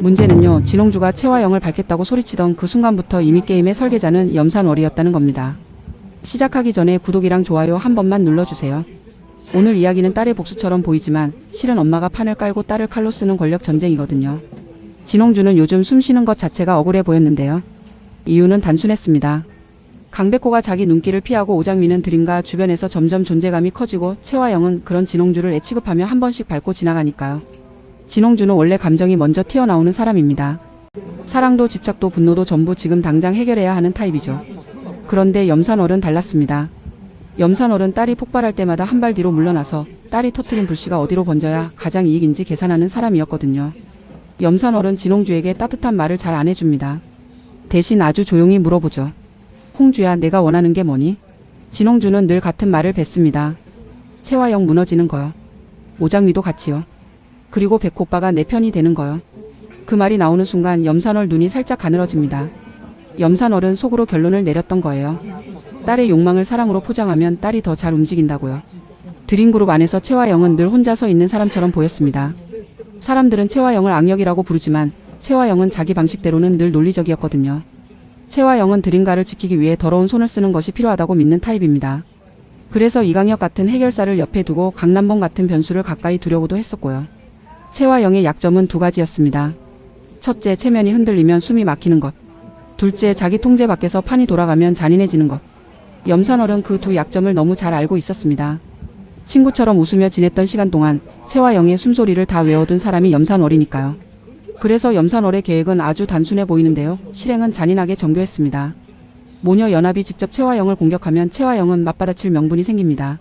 문제는요, 진홍주가 채화영을 밝혔다고 소리치던 그 순간부터 이미 게임의 설계자는 염산월이었다는 겁니다. 시작하기 전에 구독이랑 좋아요 한 번만 눌러주세요. 오늘 이야기는 딸의 복수처럼 보이지만 실은 엄마가 판을 깔고 딸을 칼로 쓰는 권력 전쟁이거든요. 진홍주는 요즘 숨쉬는 것 자체가 억울해 보였는데요. 이유는 단순했습니다. 강백호가 자기 눈길을 피하고 오장미는 드림과 주변에서 점점 존재감이 커지고 채화영은 그런 진홍주를 애취급하며 한 번씩 밟고 지나가니까요. 진홍주는 원래 감정이 먼저 튀어나오는 사람입니다. 사랑도 집착도 분노도 전부 지금 당장 해결해야 하는 타입이죠. 그런데 염산월은 달랐습니다. 염산월은 딸이 폭발할 때마다 한 발 뒤로 물러나서 딸이 터뜨린 불씨가 어디로 번져야 가장 이익인지 계산하는 사람이었거든요. 염산월은 진홍주에게 따뜻한 말을 잘 안 해줍니다. 대신 아주 조용히 물어보죠. 홍주야, 내가 원하는 게 뭐니? 진홍주는 늘 같은 말을 뱉습니다. 채화영 무너지는 거요. 오장미도 같이요. 그리고 백호오빠가 내 편이 되는 거요. 그 말이 나오는 순간 염산월 눈이 살짝 가늘어집니다. 염산월은 속으로 결론을 내렸던 거예요. 딸의 욕망을 사랑으로 포장하면 딸이 더 잘 움직인다고요. 드림그룹 안에서 채화영은 늘 혼자 서 있는 사람처럼 보였습니다. 사람들은 채화영을 악역이라고 부르지만 채화영은 자기 방식대로는 늘 논리적이었거든요. 채화영은 드림가를 지키기 위해 더러운 손을 쓰는 것이 필요하다고 믿는 타입입니다. 그래서 이강혁 같은 해결사를 옆에 두고 강남봉 같은 변수를 가까이 두려고도 했었고요. 채화영의 약점은 두 가지였습니다. 첫째, 체면이 흔들리면 숨이 막히는 것. 둘째, 자기 통제 밖에서 판이 돌아가면 잔인해지는 것. 염산월은 그 두 약점을 너무 잘 알고 있었습니다. 친구처럼 웃으며 지냈던 시간 동안 채화영의 숨소리를 다 외워둔 사람이 염산월이니까요. 그래서 염산월의 계획은 아주 단순해 보이는데요. 실행은 잔인하게 정교했습니다. 모녀 연합이 직접 채화영을 공격하면 채화영은 맞받아칠 명분이 생깁니다.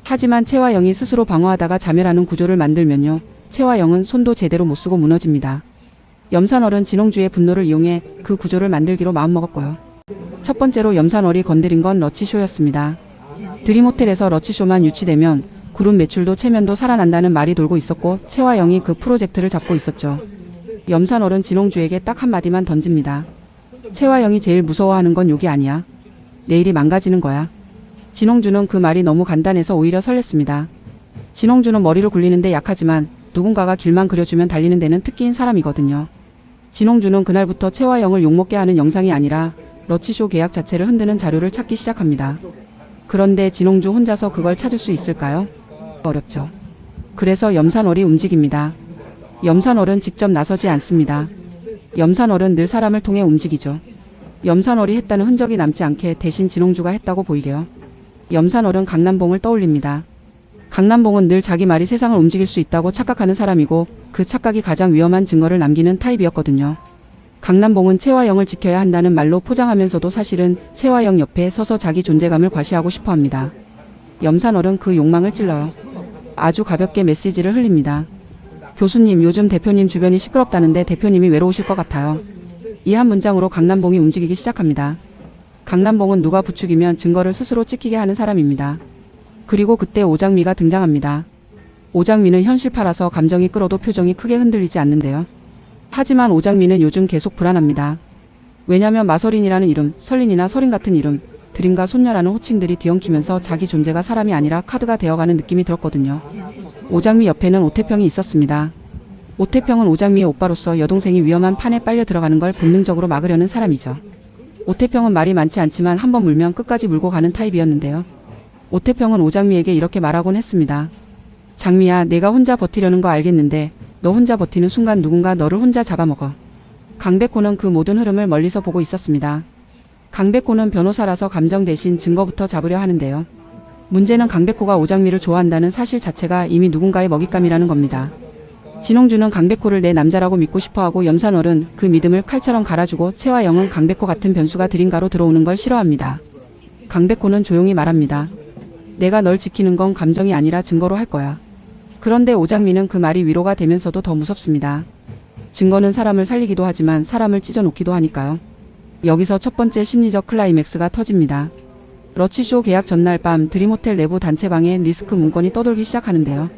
하지만 채화영이 스스로 방어하다가 자멸하는 구조를 만들면요. 채화영은 손도 제대로 못 쓰고 무너집니다. 염산월은 진홍주의 분노를 이용해 그 구조를 만들기로 마음먹었고요. 첫 번째로 염산월이 건드린 건 러치쇼였습니다. 드림호텔에서 러치쇼만 유치되면 그룹 매출도 체면도 살아난다는 말이 돌고 있었고 채화영이 그 프로젝트를 잡고 있었죠. 염산월은 진홍주에게 딱 한마디만 던집니다. 채화영이 제일 무서워하는 건 욕이 아니야. 내일이 망가지는 거야. 진홍주는 그 말이 너무 간단해서 오히려 설렜습니다. 진홍주는 머리를 굴리는데 약하지만 누군가가 길만 그려주면 달리는 데는 특기인 사람이거든요. 진홍주는 그날부터 채화영을 욕먹게 하는 영상이 아니라 러치쇼 계약 자체를 흔드는 자료를 찾기 시작합니다. 그런데 진홍주 혼자서 그걸 찾을 수 있을까요? 어렵죠. 그래서 염산월이 움직입니다. 염산월은 직접 나서지 않습니다. 염산월은 늘 사람을 통해 움직이죠. 염산월이 했다는 흔적이 남지 않게 대신 진홍주가 했다고 보이게요. 염산월은 강남봉을 떠올립니다. 강남봉은 늘 자기 말이 세상을 움직일 수 있다고 착각하는 사람이고 그 착각이 가장 위험한 증거를 남기는 타입이었거든요. 강남봉은 채화영을 지켜야 한다는 말로 포장하면서도 사실은 채화영 옆에 서서 자기 존재감을 과시하고 싶어 합니다. 염산월은 그 욕망을 찔러요. 아주 가볍게 메시지를 흘립니다. 교수님, 요즘 대표님 주변이 시끄럽다는데 대표님이 외로우실 것 같아요. 이 한 문장으로 강남봉이 움직이기 시작합니다. 강남봉은 누가 부추기면 증거를 스스로 찍히게 하는 사람입니다. 그리고 그때 오장미가 등장합니다. 오장미는 현실파라서 감정이 끌어도 표정이 크게 흔들리지 않는데요. 하지만 오장미는 요즘 계속 불안합니다. 왜냐면 마설인이라는 이름, 설린이나 설인 같은 이름, 드림과 손녀라는 호칭들이 뒤엉키면서 자기 존재가 사람이 아니라 카드가 되어가는 느낌이 들었거든요. 오장미 옆에는 오태평이 있었습니다. 오태평은 오장미의 오빠로서 여동생이 위험한 판에 빨려 들어가는 걸 본능적으로 막으려는 사람이죠. 오태평은 말이 많지 않지만 한번 물면 끝까지 물고 가는 타입이었는데요. 오태평은 오장미에게 이렇게 말하곤 했습니다. 장미야, 내가 혼자 버티려는 거 알겠는데 너 혼자 버티는 순간 누군가 너를 혼자 잡아먹어. 강백호는 그 모든 흐름을 멀리서 보고 있었습니다. 강백호는 변호사라서 감정 대신 증거부터 잡으려 하는데요. 문제는 강백호가 오장미를 좋아한다는 사실 자체가 이미 누군가의 먹잇감이라는 겁니다. 진홍주는 강백호를 내 남자라고 믿고 싶어하고 염산월은 그 믿음을 칼처럼 갈아주고 채화영은 강백호 같은 변수가 드림가로 들어오는 걸 싫어합니다. 강백호는 조용히 말합니다. 내가 널 지키는 건 감정이 아니라 증거로 할 거야. 그런데 오장미는 그 말이 위로가 되면서도 더 무섭습니다. 증거는 사람을 살리기도 하지만 사람을 찢어놓기도 하니까요. 여기서 첫 번째 심리적 클라이맥스가 터집니다. 러치쇼 계약 전날 밤 드림호텔 내부 단체방에 리스크 문건이 떠돌기 시작하는데요.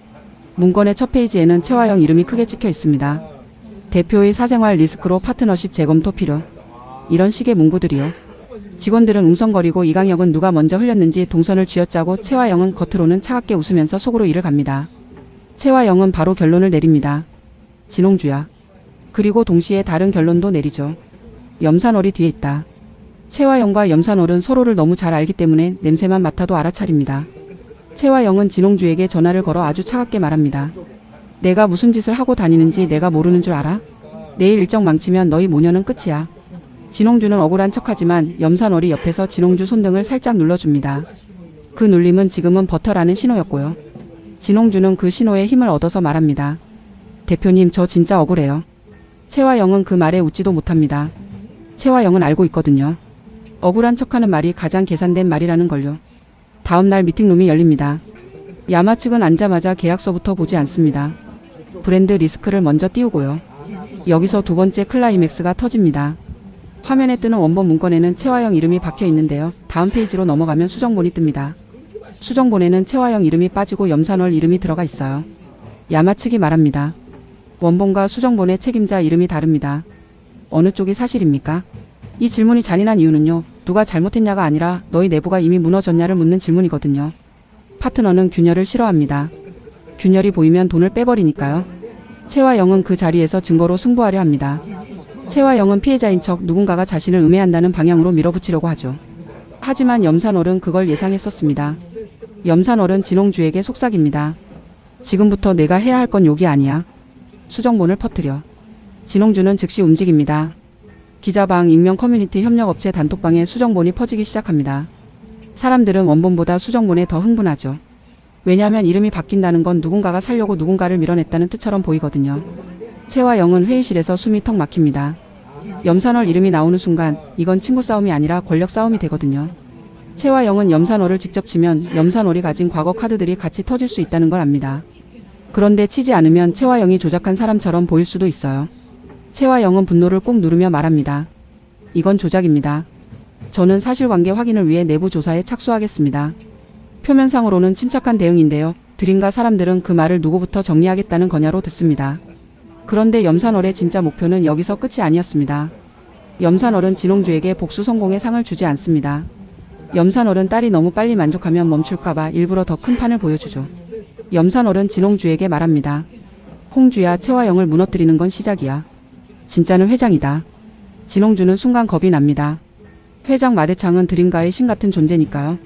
문건의 첫 페이지에는 채화영 이름이 크게 찍혀 있습니다. 대표의 사생활 리스크로 파트너십 재검토 필요. 이런 식의 문구들이요. 직원들은 웅성거리고 이강혁은 누가 먼저 흘렸는지 동선을 쥐어짜고 채화영은 겉으로는 차갑게 웃으면서 속으로 이를 갑니다. 채화영은 바로 결론을 내립니다. 진홍주야. 그리고 동시에 다른 결론도 내리죠. 염산월이 뒤에 있다. 채화영과 염산월은 서로를 너무 잘 알기 때문에 냄새만 맡아도 알아차립니다. 채화영은 진홍주에게 전화를 걸어 아주 차갑게 말합니다. 내가 무슨 짓을 하고 다니는지 내가 모르는 줄 알아? 내일 일정 망치면 너희 모녀는 끝이야. 진홍주는 억울한 척하지만 염산월이 옆에서 진홍주 손등을 살짝 눌러줍니다. 그 눌림은 지금은 버텨라는 신호였고요. 진홍주는 그 신호에 힘을 얻어서 말합니다. 대표님, 저 진짜 억울해요. 채화영은 그 말에 웃지도 못합니다. 채화영은 알고 있거든요. 억울한 척하는 말이 가장 계산된 말이라는 걸요. 다음날 미팅룸이 열립니다. 야마 측은 앉자마자 계약서부터 보지 않습니다. 브랜드 리스크를 먼저 띄우고요. 여기서 두 번째 클라이맥스가 터집니다. 화면에 뜨는 원본 문건에는 채화영 이름이 박혀 있는데요. 다음 페이지로 넘어가면 수정본이 뜹니다. 수정본에는 채화영 이름이 빠지고 염산월 이름이 들어가 있어요. 야마 측이 말합니다. 원본과 수정본의 책임자 이름이 다릅니다. 어느 쪽이 사실입니까? 이 질문이 잔인한 이유는요. 누가 잘못했냐가 아니라 너희 내부가 이미 무너졌냐를 묻는 질문이거든요. 파트너는 균열을 싫어합니다. 균열이 보이면 돈을 빼버리니까요. 채화영은 그 자리에서 증거로 승부하려 합니다. 채화영은 피해자인 척 누군가가 자신을 음해한다는 방향으로 밀어붙이려고 하죠. 하지만 염산월은 그걸 예상했었습니다. 염산월은 진홍주에게 속삭입니다. 지금부터 내가 해야 할 건 욕이 아니야. 수정본을 퍼뜨려. 진홍주는 즉시 움직입니다. 기자방, 익명 커뮤니티 협력업체 단톡방에 수정본이 퍼지기 시작합니다. 사람들은 원본보다 수정본에 더 흥분하죠. 왜냐하면 이름이 바뀐다는 건 누군가가 살려고 누군가를 밀어냈다는 뜻처럼 보이거든요. 채화영은 회의실에서 숨이 턱 막힙니다. 염산월 이름이 나오는 순간 이건 친구 싸움이 아니라 권력 싸움이 되거든요. 채화영은 염산월을 직접 치면 염산월이 가진 과거 카드들이 같이 터질 수 있다는 걸 압니다. 그런데 치지 않으면 채화영이 조작한 사람처럼 보일 수도 있어요. 채화영은 분노를 꾹 누르며 말합니다. 이건 조작입니다. 저는 사실관계 확인을 위해 내부 조사에 착수하겠습니다. 표면상으로는 침착한 대응인데요. 드림과 사람들은 그 말을 누구부터 정리하겠다는 거냐로 듣습니다. 그런데 염산월의 진짜 목표는 여기서 끝이 아니었습니다. 염산월은 진홍주에게 복수 성공의 상을 주지 않습니다. 염산월은 딸이 너무 빨리 만족하면 멈출까봐 일부러 더 큰 판을 보여주죠. 염산월은 진홍주에게 말합니다. 홍주야, 채화영을 무너뜨리는 건 시작이야. 진짜는 회장이다. 진홍주는 순간 겁이 납니다. 회장 마대창은 드림가의 신 같은 존재니까요.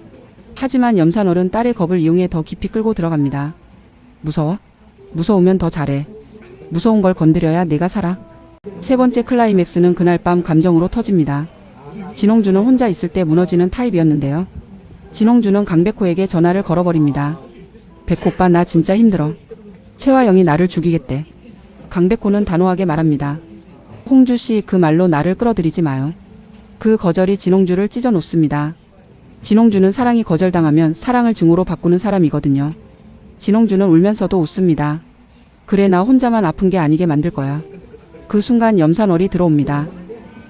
하지만 염산월은 딸의 겁을 이용해 더 깊이 끌고 들어갑니다. 무서워? 무서우면 더 잘해. 무서운 걸 건드려야 내가 살아. 세 번째 클라이맥스는 그날 밤 감정으로 터집니다. 진홍주는 혼자 있을 때 무너지는 타입이었는데요. 진홍주는 강백호에게 전화를 걸어버립니다. 백호 오빠, 나 진짜 힘들어. 채화영이 나를 죽이겠대. 강백호는 단호하게 말합니다. 홍주씨, 그 말로 나를 끌어들이지 마요. 그 거절이 진홍주를 찢어 놓습니다. 진홍주는 사랑이 거절당하면 사랑을 증오로 바꾸는 사람이거든요. 진홍주는 울면서도 웃습니다. 그래, 나 혼자만 아픈 게 아니게 만들 거야. 그 순간 염산월이 들어옵니다.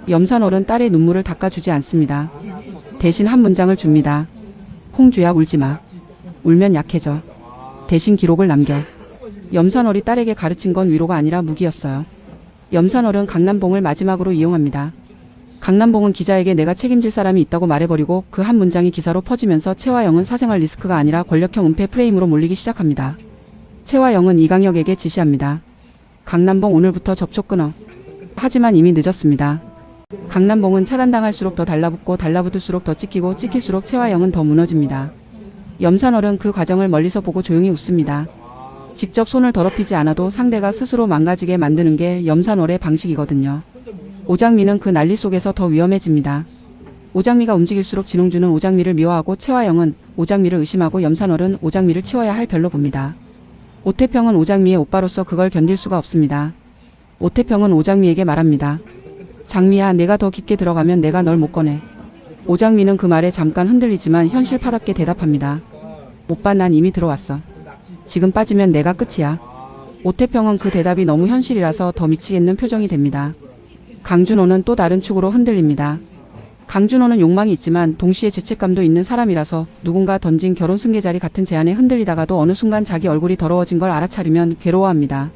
염산월은 딸의 눈물을 닦아주지 않습니다. 대신 한 문장을 줍니다. 홍주야, 울지 마. 울면 약해져. 대신 기록을 남겨. 염산월이 딸에게 가르친 건 위로가 아니라 무기였어요. 염산월은 강남봉을 마지막으로 이용합니다. 강남봉은 기자에게 내가 책임질 사람이 있다고 말해버리고 그 한 문장이 기사로 퍼지면서 채화영은 사생활 리스크가 아니라 권력형 은폐 프레임으로 몰리기 시작합니다. 채화영은 이강혁에게 지시합니다. 강남봉, 오늘부터 접촉 끊어. 하지만 이미 늦었습니다. 강남봉은 차단당할수록 더 달라붙고 달라붙을수록 더 찍히고 찍힐수록 채화영은 더 무너집니다. 염산월은 그 과정을 멀리서 보고 조용히 웃습니다. 직접 손을 더럽히지 않아도 상대가 스스로 망가지게 만드는 게 염산월의 방식이거든요. 오장미는 그 난리 속에서 더 위험해집니다. 오장미가 움직일수록 진홍주는 오장미를 미워하고 채화영은 오장미를 의심하고 염산월은 오장미를 치워야 할 별로 봅니다. 오태평은 오장미의 오빠로서 그걸 견딜 수가 없습니다. 오태평은 오장미에게 말합니다. 장미야, 내가 더 깊게 들어가면 내가 널 못 꺼내. 오장미는 그 말에 잠깐 흔들리지만 현실파답게 대답합니다. 오빠, 난 이미 들어왔어. 지금 빠지면 내가 끝이야. 오태평은 그 대답이 너무 현실이라서 더 미치겠는 표정이 됩니다. 강준호는 또 다른 축으로 흔들립니다. 강준호는 욕망이 있지만 동시에 죄책감도 있는 사람이라서 누군가 던진 결혼 승계자리 같은 제안에 흔들리다가도 어느 순간 자기 얼굴이 더러워진 걸 알아차리면 괴로워합니다.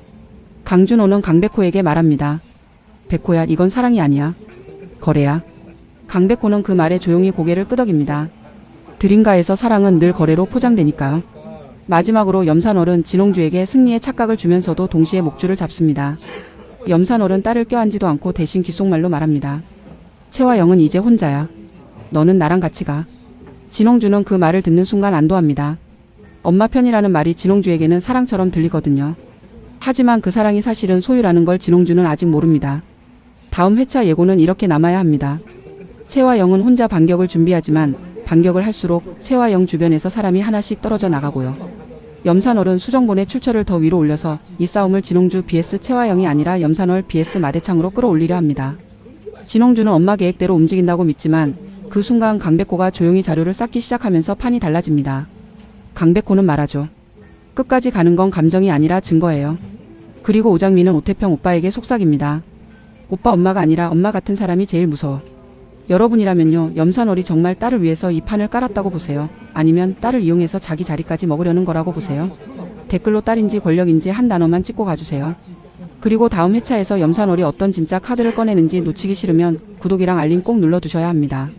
강준호는 강백호에게 말합니다. 백호야, 이건 사랑이 아니야. 거래야. 강백호는 그 말에 조용히 고개를 끄덕입니다. 드림가에서 사랑은 늘 거래로 포장되니까요. 마지막으로 염산월은 진홍주에게 승리의 착각을 주면서도 동시에 목줄을 잡습니다. 염산월은 딸을 껴안지도 않고 대신 귓속말로 말합니다. 채화영은 이제 혼자야. 너는 나랑 같이 가. 진홍주는 그 말을 듣는 순간 안도합니다. 엄마 편이라는 말이 진홍주에게는 사랑처럼 들리거든요. 하지만 그 사랑이 사실은 소유라는 걸 진홍주는 아직 모릅니다. 다음 회차 예고는 이렇게 남아야 합니다. 채화영은 혼자 반격을 준비하지만 반격을 할수록 채화영 주변에서 사람이 하나씩 떨어져 나가고요. 염산월은 수정본의 출처를 더 위로 올려서 이 싸움을 진홍주 vs 채화영이 아니라 염산월 vs 마대창으로 끌어올리려 합니다. 진홍주는 엄마 계획대로 움직인다고 믿지만 그 순간 강백호가 조용히 자료를 쌓기 시작하면서 판이 달라집니다. 강백호는 말하죠. 끝까지 가는 건 감정이 아니라 증거예요. 그리고 오장민은 오태평 오빠에게 속삭입니다. 오빠 엄마가 아니라 엄마 같은 사람이 제일 무서워. 여러분이라면요, 염산월이 정말 딸을 위해서 이 판을 깔았다고 보세요? 아니면 딸을 이용해서 자기 자리까지 먹으려는 거라고 보세요? 댓글로 딸인지 권력인지 한 단어만 찍고 가주세요. 그리고 다음 회차에서 염산월이 어떤 진짜 카드를 꺼내는지 놓치기 싫으면 구독이랑 알림 꼭 눌러두셔야 합니다.